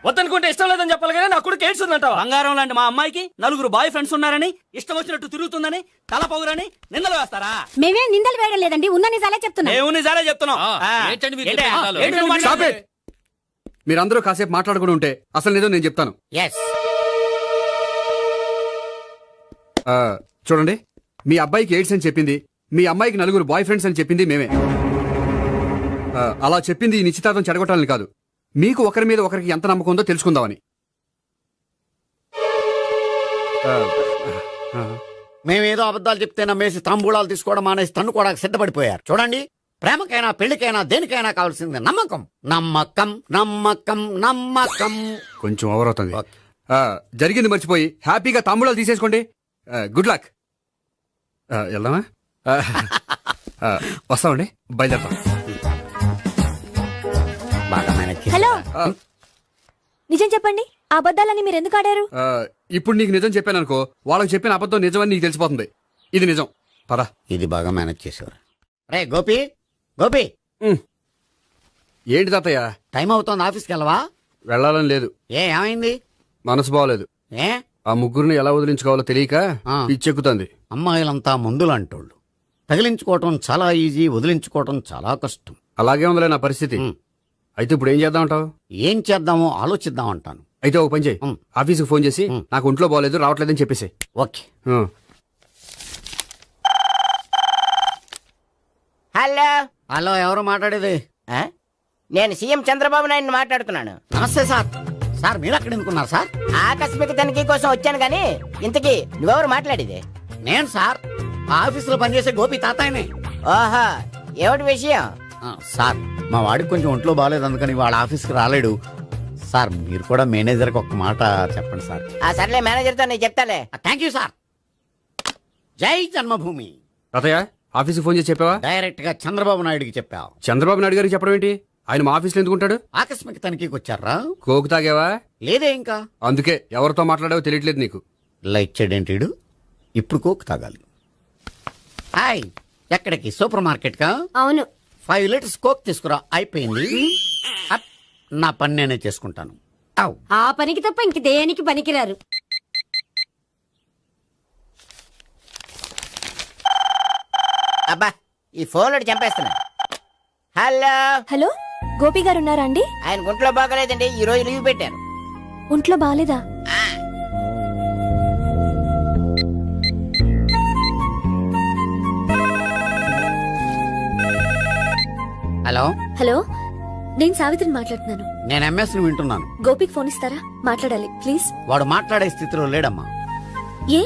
వద్దనుకుంటే ఇష్టం లేదని చెప్పాలి కానీ నా కొడుకు ఎయిడ్స్ ఉందంటావా? బంగారం లాంటి మా అమ్మాయికి 4 బాయ్ ఫ్రెండ్స్ ఉన్నారని, ఇష్టం వచ్చినట్టు తిరుగుతుందని, తల పౌరని నిందలు వేస్తారా? మేమే నిందలు వేయడం లేదండి, ఉన్న నిజాలే చెప్తున్నా. మేము నిజాలే చెప్తున్నాం. ఏంటండి మీరు ఏంటి? చెప్పే నిజాలు? ఏంటి నువ్వు Stop మాట్లాడేది? it. మీరందరూ కాసేపు మాట్లాడుకుని ఉంటే అసలు నిజం నేను చెప్తాను. Yes. ఆ, చూడండి, మీ అబ్బాయికి ఎయిడ్స్ అని చెప్పింది, మీ అమ్మాయికి 4 బాయ్ ఫ్రెండ్స్ అని చెప్పింది మేమే. అలా చెప్పింది ఈ నిశ్చితార్థం చెడగొట్టాలని కాదు, మీకు ఒకరి మీద ఒకరికి ఎంత నమ్మకం ఉందో తెలుసుకుందామని. మేమేదో అబద్ధాలు చెప్తే నమ్మేసి తాంబూలాలు తీసుకోవడం మానేసి తన్నుకోవడానికి సిద్ధపడిపోయారు. చూడండి, ప్రేమకైనా పెళ్లికైనా దేనికైనా కావాల్సింది నమ్మకం. నమ్మకం నమ్మకం నమ్మకం. కొంచెం ఓవర్ అవుతుంది. ఓకే. జరిగింది మర్చిపోయి హ్యాపీగా తాంబూలాలు తీసేసుకోండి. Good luck. వెళ్దామా? వస్తామండి, బయలుదేరతాం. బాగా మేనేజ్ చేశారు. హలో, నిజం చెప్పండి, ఆ అబద్ధాలని మీరు ఎందుకు ఆడారు? ఇప్పుడు నీకు నిజం చెప్పాను అనుకో, వాళ్ళకి చెప్పిన అబద్ధం నిజమని నీకు తెలిసిపోతుంది. ఇది నిజం. పద. ఇది బాగా మేనేజ్ చేసేవారు. రే గోపి, గోపి, ఏంటి తాతయ్య? టైం అవుతోంది, ఆఫీస్కి వెళ్ళవా? వెళ్ళాలని లేదు. ఏమైంది? మనసు బాగోలేదు. ఏ ఆ ముగ్గురిని ఎలా వదిలించుకోవాలో తెలియక ఆ. పిచ్చెక్కుతుంది. అమ్మాయిలంతా మందులాంటోళ్ళు. తగిలించుకోవటం చాలా ఈజీ, వదిలించుకోవటం చాలా కష్టం. అలాగే ఉందిలే నా పరిస్థితి. అయితే ఇప్పుడు ఏం చేద్దామంటావు? ఏం చేద్దామో ఆలోచిద్దాం అంటాను. అయితే ఒక పని చేయి, ఆఫీస్కి ఫోన్ చేసి నాకు ఒంట్లో బాగోలేదు రావట్లేదని చెప్పేసి. ఓకే. హలో హలో, ఎవరు మాట్లాడేది? నేను సీఎం చంద్రబాబు నాయుడు మాట్లాడుతున్నాను. నమస్తే సార్. సార్ మీరు అక్కడ ఎందుకున్నారు సార్? ఆకస్మిక తనిఖీ కోసం వచ్చాను గానీ ఇంతకీ నువ్వెవరు మాట్లాడేది? నేను సార్, ఆ ఆఫీసులో పనిచేసే గోపి తాతాయనే. ఓహో, ఏమిటి విషయం? సార్, మా వాడికి కొంచెం ఒంట్లో బాగాలేదు, అందుకని వాళ్ళ ఆఫీస్కి రాలేడు. సార్, మీరు కూడా మేనేజర్కి ఒక మాట చెప్పండి సార్. ఆ సర్లే, మేనేజర్తో నేను చెప్తాలే. Thank you sir. జై జన్మభూమి. తాతయ్య, ఆఫీస్కి ఫోన్ చేసి చెప్పావా? డైరెక్ట్ గా చంద్రబాబు నాయుడుకి చెప్పావు. చంద్రబాబు నాయుడు గారికి చెప్పడం ఏంటి? ఆయన మా ఆఫీస్లో ఎందుకుంటాడు? ఆకస్మిక తనిఖీకి వచ్చారా? కోకు తాగావా? లేదే ఇంకా. అందుకే ఎవరితో మాట్లాడావో తెలియట్లేదు నీకు. లైట్ చేయడేంటిడు? ఇప్పుడు కోక్ తాగాలి. హాయ్, ఎక్కడికి? సూపర్ మార్కెట్ కా? అవును. 5 లీటర్స్ కోక్ తీసుకురా. అయిపోయింది. అప్, నా పని నేనే చేసుకుంటాను. ఔ. ఆ పనికి తప్ప ఇంక దేనికి పనికిరారు. అబ్బా, ఈ ఫోన్ లో చంపేస్తున్నా. హలో హలో, గోపి గారు ఉన్నారా అండి? ఆయన గుంట్లో బాగలేదండి, ఈ రోజు లీవ్ పెట్టారు. ఒంట్లో బాగాలేదా? హలో హలో నేను సావిత్రిని మాట్లాడుతున్నాను. నేను ఎంఎస్ ని వింటున్నాను. గోపికి ఫోన్ ఇస్తారా? మాట్లాడాలి ప్లీజ్. వాడు మాట్లాడే స్థితిలో లేడమ్మా. ఏ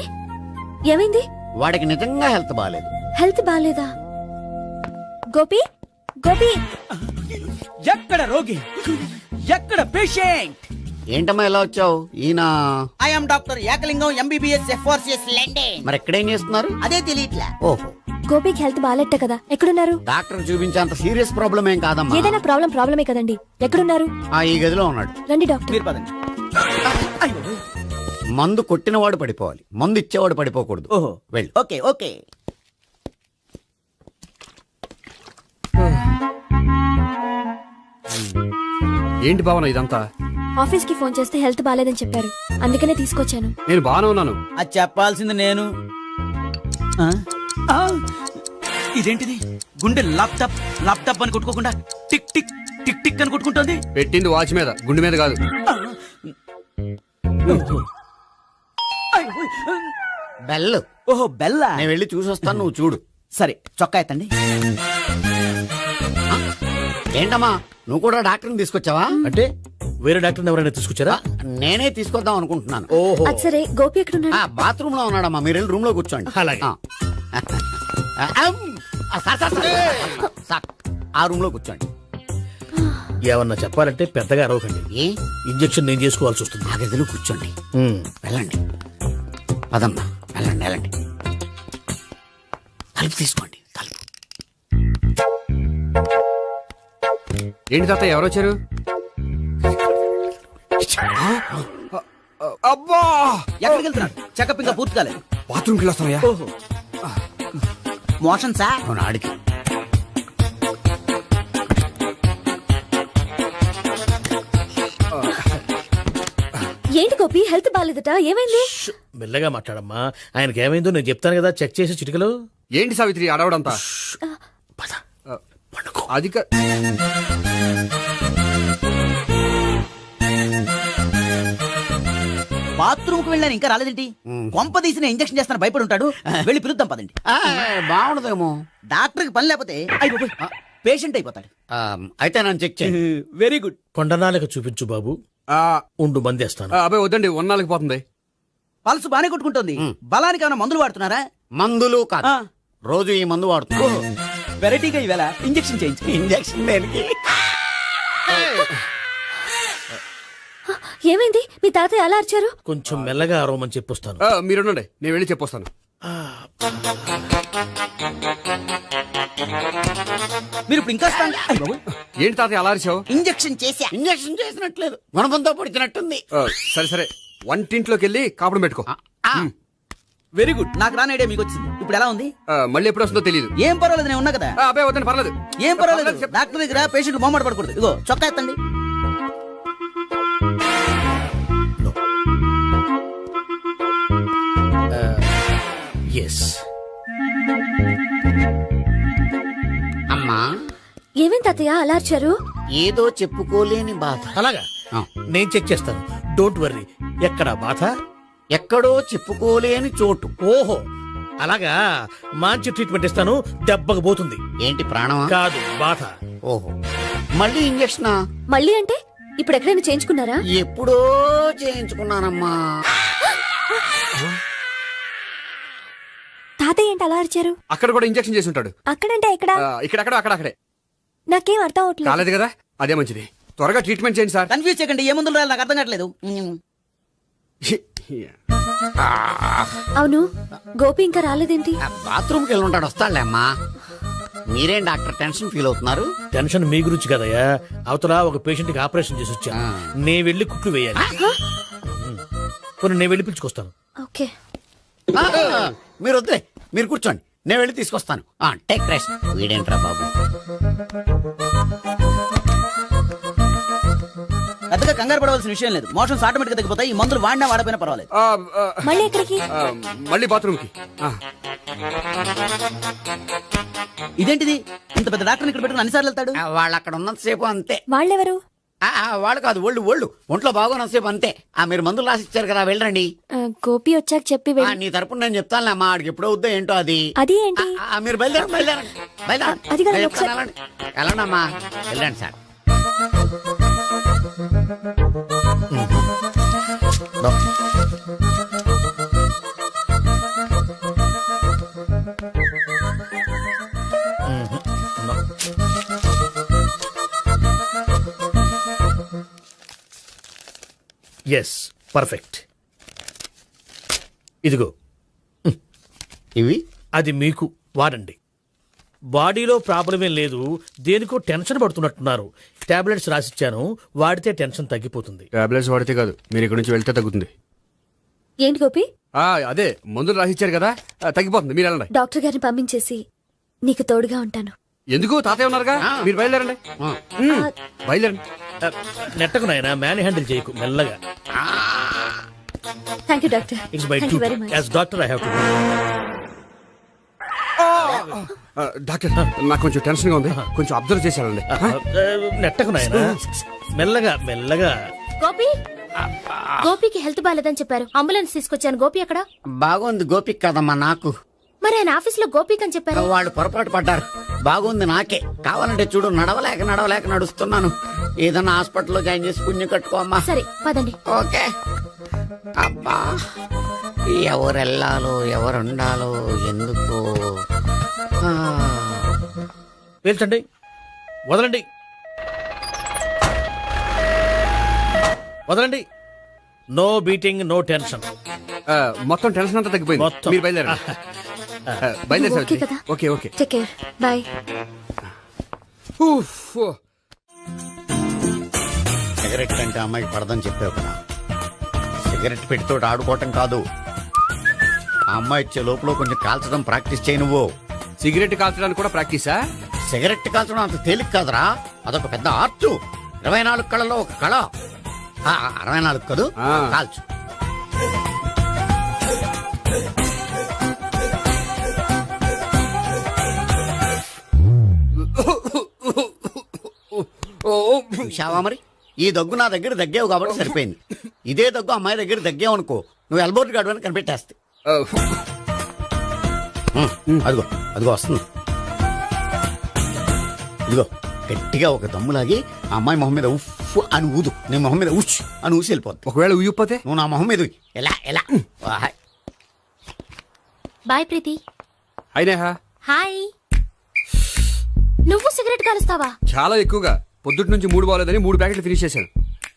ఏమైంది? వాడికి నిజంగా హెల్త్ బాగాలేదు. హెల్త్ బాగాలేదా? గోపి గోపి ఎక్కడ రోగి, ఎక్కడ పేషెంట్? ఏంటమ్మా ఎలా వచ్చావు? ఈయన I'm doctor Ekalingam MBBS FRCS London. మరి ఎక్కడేం చేస్తున్నారు? అదే తెలియట్లే. ఓహో, గోపికి హెల్త్ బాగాలెట్ట కదా, ఎక్కడున్నారు? డాక్టర్ చూపించేంత సీరియస్ ప్రాబ్లం ఏం కాదమ్మా. ఏదైనా ప్రాబ్లమే కదండి. ఎక్కడున్నారు? ఈ గదిలో ఉన్నాడు. రండి డాక్టర్. మీరు పదండి. మందు కొట్టినవాడు పడిపోవాలి, మందు ఇచ్చేవాడు పడిపోకూడదు. ఓహో, వెళ్ళు. Okay okay. ఏంటి భావన ఇదంతా? ఆఫీస్ కి ఫోన్ చేస్తే హెల్త్ బాగాలేదని చెప్పారు, అందుకనే తీసుకొచ్చాను. నేను బాగానే ఉన్నాను. అది చెప్పాల్సింది నేను. ఆ? ఆ! ఇదేంటిది? గుండె ల్యాప్టాప్ ల్యాప్టాప్ అని కొట్టుకోకుండా టిక్ టిక్ టిక్ టిక్ అని కొట్టుకుంటోంది. పెట్టింది వాచ్ మీద, గుండె మీద కాదు. బెల్. ఓహో, బెల్లా. నేను వెళ్ళి చూసొస్తాను, నువ్వు చూడు. సరే, చొక్కా ఎత్తండి. ఏంటమ్మా, నువ్వు కూడా డాక్టర్ని తీసుకొచ్చావా? అంటే వేరే డాక్టర్ ఎవరైనా తీసుకొచ్చారా? నేనే తీసుకొద్దాం అనుకుంటున్నాను. ఓహో, అది సరే, గోపి ఎక్కడున్నాడు? బాత్రూమ్ లో ఉన్నాడమ్మా, మీరు వెళ్ళి రూమ్ లో కూర్చోండి. అలాగే. సార్, ఆ రూమ్ లో కూర్చోండి. ఏమన్నా చెప్పాలంటే పెద్దగా అరవకండి. ఏ ఇంజెక్షన్ నేను చేసుకోవాల్సి వస్తుంది. ఆ గదిలో కూర్చోండి. వెళ్ళండి, పదమ్మా, వెళ్ళండి వెళ్ళండి. తలుపు తీసుకోండి, తలుపు. ఏంటి తాత ఎవరు వచ్చారు? అబ్బా, ఎక్కడికి వెళ్తున్నారు? చెకప్ ఇంకా పూర్తి కాలేదు. బాత్రూమ్కి వెళ్ళొస్తానయ్యా. ఓహో, మోషన్ సార్. అవును, ఆడికి. ఏంటి గోపి, హెల్త్ బాగాలేదట, ఏమైంది? మెల్లగా మాట్లాడమ్మా. ఆయనకి ఏమైందో నేను చెప్తాను కదా, చెక్ చేసి చిటికలు. ఏంటి సావిత్రి అడవడంతా? పద. అది బాత్రూమ్ కు వెళ్ళాను, ఇంకా రాలేదేంటి? కొంప తీసిన ఇంజక్షన్ చేస్తాను భయపడి ఉంటాడు. వెళ్ళి పిలుద్దాం పదండి. బాగుండదేమో. డాక్టర్ కి పని లేకపోతే పేషెంట్ అయిపోతాడు. అయితే నన్ను చెక్ చేయి. Very good. కొండనాలకు చూపించు బాబు. ఉండు మందేస్తాను. అబ్బాయి వద్దండి, ఉన్నాళ్ళకి పోతుంది. పల్సు బానే కొట్టుకుంటుంది. బలానికి ఏమైనా మందులు వాడుతున్నారా? మందులు కాదు, రోజు ఈ మందు వాడుతున్నా. వెరైటీగా ఈవేళ ఇంజక్షన్ చేయించు. ఇంజక్షన్ దేనికి? ఏమైంది? మీ తాతయ్య అలా అరిచారు? కొంచెం మెల్లగా అరవమని చెప్పొస్తాను. మీరుండండి, నేను వెళ్ళి చెప్పొస్తాను. మీరు ఇప్పుడు ఇంకా ఏంటి తాతయ్య అలా అరిచావు? ఇంజక్షన్ చేశా. ఇంజక్షన్ చేసినట్లేదు, గుణపంతో పొడిచినట్టుంది. సరే సరే, వంటింట్లోకి వెళ్ళి కాపురం పెట్టుకో. Very good. నాకు రాని ఐడియా మీకు వచ్చింది. ఇప్పుడు ఎలా ఉంది? మళ్ళీ ఎప్పుడు వస్తుందో తెలియదు. ఏం పర్వాలేదు, నేను ఉన్నా కదా. అబ్బాయి వద్దండి, పర్లేదు. ఏం పర్వాలేదు. డాక్టర్ దగ్గర పేషెంట్ మొహమాట పడకూడదు. ఇగో చొక్కా ఎత్తండి. ఎస్. అమ్మా, ఏమేం తాతయ్య అలా అరిచారు? ఏదో చెప్పుకోలేని బాధ. అలాగా, నేను చెక్ చేస్తాను. Don't worry. ఎక్కడ బాధ? ఎక్కడో చెప్పుకోలేని చోటు. ఓహో, అలాగా. మంచి ట్రీట్మెంట్ ఇస్తాను, దెబ్బకు పోతుంది. ఏంటి, ప్రాణమా? కాదు, బాధ. ఓహో, మళ్ళీ ఇంజక్షనా? మళ్ళీ అంటే ఇప్పుడు ఎక్కడైనా చేయించుకున్నారా? ఎప్పుడో చేయించుకున్నానమ్మా. తాతయ్య ఏంటి అలా అరిచారు? అక్కడ కూడా ఇంజక్షన్ చేసి ఉంటాడు. అక్కడంటే ఎక్కడ? ఇక్కడక్కడ అక్కడే. నాకేం అర్థం అవట్లేదు. కాలేదు కదా, అదే మంచిది. త్వరగా ట్రీట్మెంట్ చేయండి సార్. కన్ఫ్యూజ్ చేయకండి. ఏ మందులు రాయాలి నాకు అర్థం కావట్లేదు. అవును, గోపి ఇంకా రాలేదేంటి? బాత్రూమ్కి వెళ్ళి ఉంటాడు, వస్తాడులే అమ్మా. మీరేం డాక్టర్ టెన్షన్ ఫీల్ అవుతున్నారు? టెన్షన్ మీ గురించి కదయ్యా. అవతల ఒక పేషెంట్ కి ఆపరేషన్ చేసి వచ్చా. నే వెళ్ళి కుట్లు వేయాలి. నేను వెళ్ళి పిలుచుకొస్తాను. ఓకే. మీరు వద్దులే, మీరు కూర్చోండి, నేను వెళ్ళి తీసుకొస్తాను. Take rest. వీడేంట్రా బాబు, పెద్దగా కంగారు పడవలసిన విషయం లేదు. మోషన్స్ ఆటోమేటిక్ గా తగ్గిపోతాయి. ఈ మందులు వాడినా వాడపోయినా పర్వాలేదు. మళ్ళీ ఎక్కడికి? మళ్ళీ బాత్రూమ్కి. ఇదేంటిది, ఇంత పెద్ద డాక్టర్ ఇక్కడ పెట్టుకుని అన్నిసార్లు వెళ్తాడు? వాళ్ళు అక్కడ ఉన్నంతసేపు అంతే. వాళ్ళెవరు? వాళ్ళు కాదు ఒళ్ళు ఒంట్లో బాగోనంతసేపు అంతే. మీరు మందులు రాసి ఇచ్చారు కదా, వెళ్ళండి. గోపి వచ్చాక చెప్పి నీ తరపున నేను చెప్తానులే అమ్మా, ఆడికి ఎప్పుడు అవుద్దో ఏంటో అది. అది ఏంటి? మీరు బయలుదేరండి. అది కాదు, నేను ఒకసారి- చెప్తాను, వెళ్ళండి అమ్మా, వెళ్ళండి సార్. Yes, perfect. ఇదిగో ఇవి అది మీకు వాడండి. బాడీలో ప్రాబ్లం ఏం లేదు, దేనికో టెన్షన్ పడుతున్నట్టున్నారు. టాబ్లెట్స్ రాసిచ్చాను, వాడితే టెన్షన్ తగ్గిపోతుంది. టాబ్లెట్స్ వాడితే కాదు, మీరు ఇక్కడ నుంచి వెళ్తే తగ్గుతుంది. ఏంటి గోపి? అదే మందులు రాసిచ్చారు కదా, తగ్గిపోతుంది. మీరు వెళ్ళండి. డాక్టర్ గారిని పంపించేసి నీకు తోడుగా ఉంటాను. ఎందుకు? తాతయ్య ఉన్నారుగా, మీరు బయలుదేరండి. బయలుదేరండి. నెట్టకు నాయనా, మ్యాన్ హ్యాండిల్ చేయకు, మెల్లగా. Thank you doctor. It's my thank you very much. As doctor I have to. Doctor, నాకు కొంచెం టెన్షన్ గా ఉంది, కొంచెం అబ్జర్వ్ చేశానండి. నెట్టకు నాయనా, మెల్లగా మెల్లగా. గోపి, గోపికి హెల్త్ బాలేదని చెప్పారు, అంబులెన్స్ తీసుకొచ్చాను. గోపి అక్కడ బాగుంది. గోపిక్ కదమ్మా, నాకు. మరి ఆయన ఆఫీస్ లో గోపిక్ అని చెప్పారు. వాళ్ళు పొరపాటు పడ్డారు. బాగుంది నాకే. కావాలంటే చూడు, నడవలేక నడుస్తున్నాను. ఏదన్నా హాస్పిటల్లో జాయిన్ చేసి పుణ్యం కట్టుకో అమ్మా. సరే పదండి. ఓకే. అబ్బా, ఎవరు వెళ్ళాలో ఎవరు ఉండాలో ఎందుకు. పేల్చండి, వదలండి, వదలండి. No beating, no tension. మొత్తం టెన్షన్ అంతా తగ్గిపోయింది. మొత్తం. మీరు బయలుదేరండి. ఓకే కదా? Okay okay. Take care, bye. Cigarette అంటే అమ్మాయికి పడదని చెప్పావు కదా. సిగరెట్ పెట్టితో ఆడుకోవటం కాదు, ఆ అమ్మాయి ఇచ్చే లోపల కొంచెం కాల్చడం ప్రాక్టీస్ చేయి నువ్వు. సిగరెట్ కాల్చడానికి కూడా ప్రాక్టీసా? సిగరెట్ కాల్చడం అంత తేలిక కాదురా, అదొక పెద్ద ఆర్ట్. 24 కళలో ఒక కళ. 64 కదూ, కాల్చు. చూశావా మరి, ఈ దగ్గు నా దగ్గర దగ్గేవు కాబట్టి సరిపోయింది. ఇదే దగ్గు అమ్మాయి దగ్గర దగ్గేవు అనుకో, నువ్వు ఎల్బోర్డ్ గార్డు అని కనిపెట్టేస్తే. అదిగో అదిగో వస్తుంది. ఇదిగో గట్టిగా ఒక దమ్ములాగి ఆ అమ్మాయి మొహం మీద ఉఫ్ అని ఊదు, నీ మొహం మీద ఉచ్ అని ఊసి వెళ్ళిపోద్ది. ఒకవేళ ఊయకపోతే నువ్వు నా మొహం మీద ఉయ్. ఎలా ఎలా. బాయ్ ప్రీతి. అయినా హాయ్. నువ్వు సిగరెట్ కాలుస్తావా? చాలా ఎక్కువగా. పొద్దుటి నుంచి 3 బాలేదని 3 ప్యాకెట్లు ఫినిష్ చేశాను.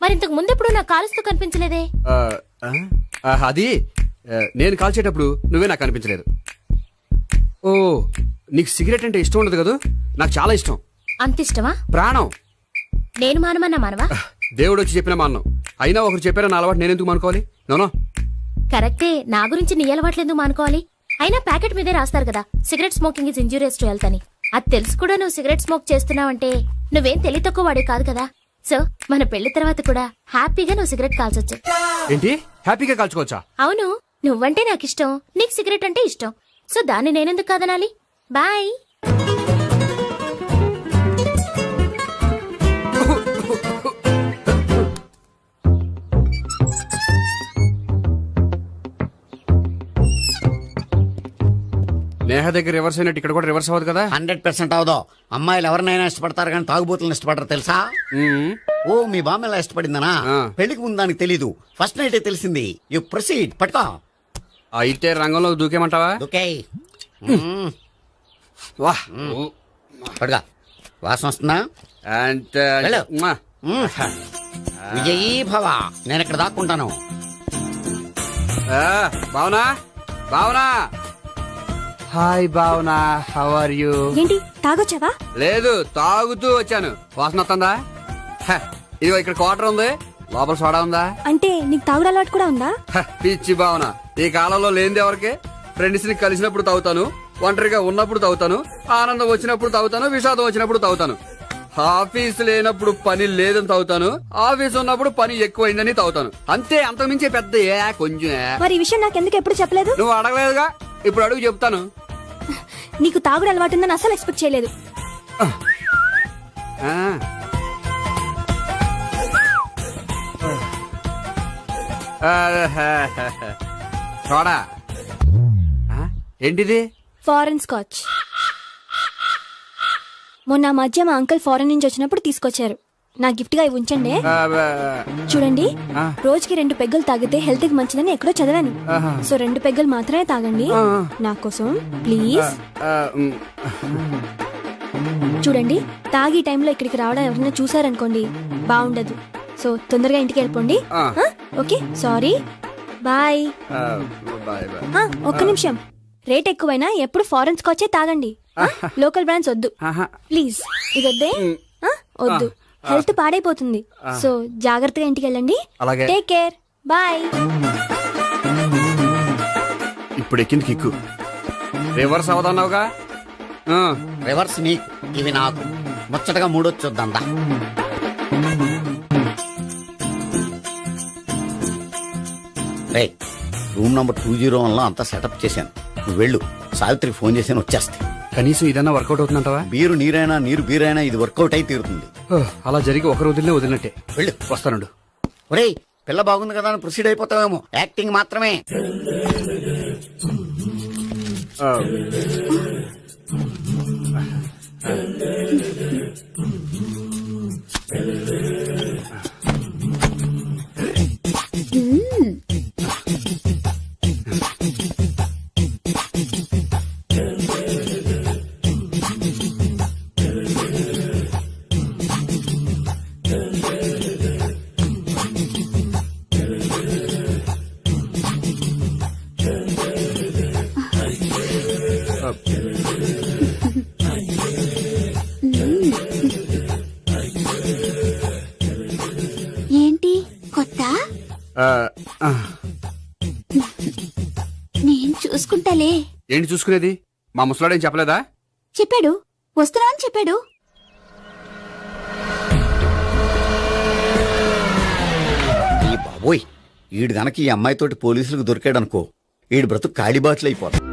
మరి ఇంతకు ముందెప్పుడు నాకు కాలుస్తూ కనిపించలేదే? అది నేను కాల్చేటప్పుడు నువ్వే నాకు కనిపించలేదు. ఓ, నీకు సిగరెట్ అంటే ఇష్టం ఉండదు కదా? నాకు చాలా ఇష్టం. అంత ఇష్టమా? ప్రాణం. నేను మానమన్నా మానవా? దేవుడు వచ్చి చెప్పిన మానం. అయినా ఒకరు చెప్పారా నా అలవాటు నేనెందుకు మానుకోవాలి? నోనో. కరెక్టే, నా గురించి నీ అలవాట్లు ఎందుకు మానుకోవాలి? అయినా ప్యాకెట్ మీదే రాస్తారు కదా, cigarette smoking is injurious to health అని. అది తెలుసు కూడా నువ్వు సిగరెట్ స్మోక్ చేస్తున్నావంటే నువ్వేం తెలివి తక్కువ వాడే కాదు కదా. సో మన పెళ్లి తర్వాత కూడా హ్యాపీగా నువ్వు సిగరెట్ కాల్చొచ్చు. ఏంటి? హ్యాపీగా కాల్చుకోవచ్చా? అవును, నువ్వంటే నాకు ఇష్టం, నీకు సిగరెట్ అంటే ఇష్టం. సో దాన్ని నేనెందుకు కాదనాలి? బాయ్. నేహ దగ్గర రివర్స్ అయినట్టు ఇక్కడ కూడా రివర్స్ అవ్వదు కదా? 100% అవదో. అమ్మాయిలు ఎవరినైనా ఇష్టపడతారు కానీ తాగుబోతులను ఇష్టపడరు తెలుసా? ఓ, మీ బామ్మ ఎలా ఇష్టపడిందనా? పెళ్లికి ముందు దానికి తెలీదు, ఫస్ట్ నైట్ తెలిసింది. You proceed. పట్టుకో. అయితే రంగంలో దూకేమంటావా? ఓకే. వాహ్, పట్టుగా. వాసన వస్తుందా? వెళ్ళు. విజయీ భవ. నేను ఇక్కడ దాక్కుంటాను. Bhavana, Bhavana. Hi Bhavana, how are you? ఏంటి తాగొచ్చావా? లేదు, తాగుతూ వచ్చాను. వాసన వస్తుందా? ఇదిగో ఇక్కడ క్వార్టర్ ఉంది, లోపల సోడా ఉందా? అంటే నీకు తాగుడు అలవాటు కూడా ఉందా? పిచ్చి భావన, ఈ కాలంలో లేనిది ఎవరికి? ఫ్రెండ్స్ ని కలిసినప్పుడు తాగుతాను, ఒంటరిగా ఉన్నప్పుడు తాగుతాను, ఆనందం వచ్చినప్పుడు తాగుతాను, విషాదం వచ్చినప్పుడు తాగుతాను. ఆఫీస్ లేనప్పుడు పని లేదని తాగుతాను, ఆఫీస్ ఉన్నప్పుడు పని ఎక్కువైందని తాగుతాను. అంతే, అంతకుమించే పెద్ద కొంచెం. మరి ఈ విషయం నాకు ఎందుకు ఎప్పుడు చెప్పలేదు? నువ్వు అడగలేదుగా, ఇప్పుడు అడుగు చెప్తాను. నీకు తాగుడు అలవాటు ఉందని అసలు ఎక్స్పెక్ట్ చేయలేదు. చూడా ఏంటిది? Foreign scotch. మొన్న మధ్య మా అంకుల్ ఫారెన్ నుంచి వచ్చినప్పుడు తీసుకొచ్చారు. నా గిఫ్ట్ గా ఇవి ఉంచండి. చూడండి, రోజుకి 2 పెగ్గలు తాగితే హెల్త్ కి మంచిదని ఎక్కడో చదివాను. సో 2 పెగ్గలు మాత్రమే తాగండి నా కోసం ప్లీజ్. చూడండి, తాగి టైంలో ఇక్కడికి రావడం ఎవరైనా చూసారనుకోండి బాగుండదు. సో తొందరగా ఇంటికి వెళ్ళిపోండి. Okay, sorry, bye. ఒక్క నిమిషం, రేట్ ఎక్కువైనా ఎప్పుడు ఫారెన్ స్కాచే తాగండి. లోకల్ బ్రాండ్స్ వద్దు ప్లీజ్. ఇది వద్దే, వద్దు, హెల్త్ పాడైపోతుంది. సో జాగ్రత్తగా ఇంటికి వెళ్ళండి. Take care, bye. ఇప్పుడు ఎక్కింది కిక్కు. రివర్స్ అవదన్నావుగా. రివర్స్ నీకు, ఇవి నాకు. ముచ్చటగా మూడొచ్చొద్దందా. రూమ్ నంబర్ 201 అంతా సెటప్ చేశాను. నువ్వు వెళ్ళు, సావిత్రికి ఫోన్ చేశాను, వచ్చేస్తే. కనీసం ఇదన్నా వర్కౌట్ అవుతుందంటావా? బీరు నీరైనా నీరు బీరైనా ఇది వర్కౌట్ అయి తీరుతుంది. అలా జరిగి ఒకరు వదిలినట్టే. వెళ్ళు, వస్తానుండు. ఒరేయ్, పిల్ల బాగుంది కదా అని ప్రొసీడ్ అయిపోతావేమో. యాక్టింగ్ మాత్రమే. ఏంటి కొత్త? నేను చూసుకుంటాలే. ఏంటి చూసుకునేది? మా ముసలాడేం చెప్పలేదా? చెప్పాడు, వస్తున్నా అని చెప్పాడు. ఈ బాబోయ్, ఈడు గనక ఈ అమ్మాయితోటి పోలీసులకు దొరికాడనుకో, ఈడు బ్రతుకు ఖాళీ బాట్లు అయిపోతాడు.